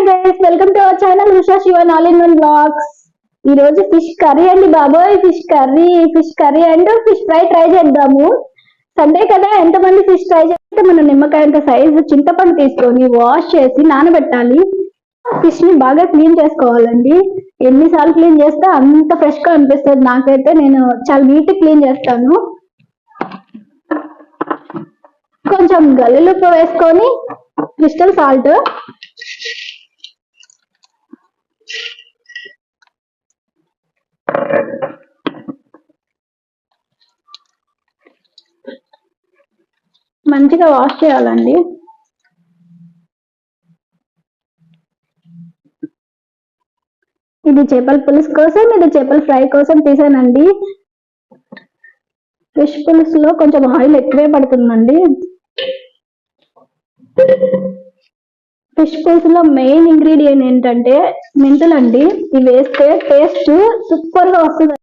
Guys, welcome to our channel Usha Shivan all in one blogs. ఈ రోజు fish curry అండి బాబోయ్. Fish curry and fish fry try చేద్దాము. Sunday కదా, ఎంతమంది ఫిష్ ట్రై చేస్తే మనం నిమ్మకాయ అంత సైజు చింతపండు తీసుకొని వాష్ చేసి నానబెట్టాలి. ఫిష్ ని బాగా క్లీన్ చేసుకోవాలండి. ఎన్నిసార్లు క్లీన్ చేస్తే అంత ఫ్రెష్ గా అనిపిస్తుంది. నాకైతే నేను చాలా నీట్ క్లీన్ చేస్తాను. కొంచెం గల్లుప్పు వేసుకొని క్రిస్టల్ సాల్ట్, మంచిగా వాష్ చేయాలండి. ఇది చేపల పులుసు కోసం, ఇది చేపల ఫ్రై కోసం తీసానండి. ఫిష్ పులుసులో కొంచెం ఆయిల్ ఎక్కువే పడుతుందండి. ఫిష్ పులుసులో మెయిన్ ఇంగ్రీడియంట్ ఏంటంటే మెంతులండి. ఇవి వేస్తే టేస్ట్ సూపర్ గా వస్తుంది.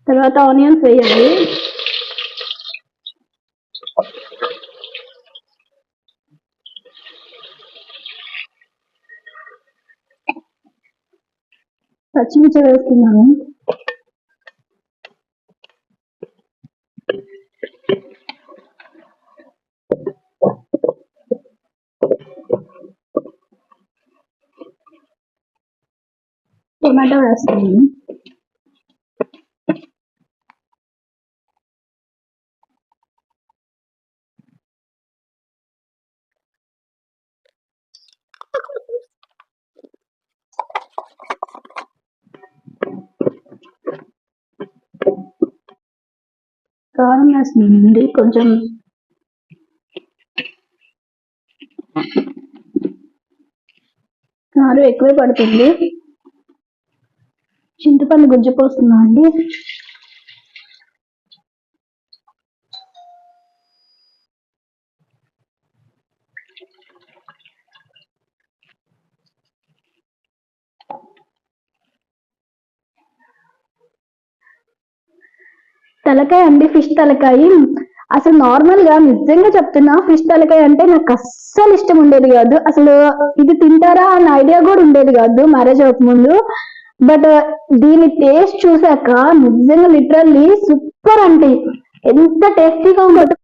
తర్వాత ఆనియన్స్ వేయాలి. పచ్చిమిర్చి వేస్తున్నాను. టమాటో వేస్తున్నాను. కారం వేస్తున్నానండి. కొంచెం కారం ఎక్కువే పడుతుంది. చింతపండు గుజ్జు పోస్తున్నా అండి. తలకాయ అండి, ఫిష్ తలకాయ. అసలు నార్మల్ గా నిజంగా చెప్తున్నా, ఫిష్ తలకాయ అంటే నాకు అస్సలు ఇష్టం ఉండేది కాదు. అసలు ఇది తింటారా అన్న ఐడియా కూడా ఉండేది కాదు మ్యారేజ్ అవ్వక ముందు. బట్ దీని టేస్ట్ చూసాక నిజంగా లిటరల్లీ సూపర్ అంటే ఎంత టేస్టీగా ఉండదు.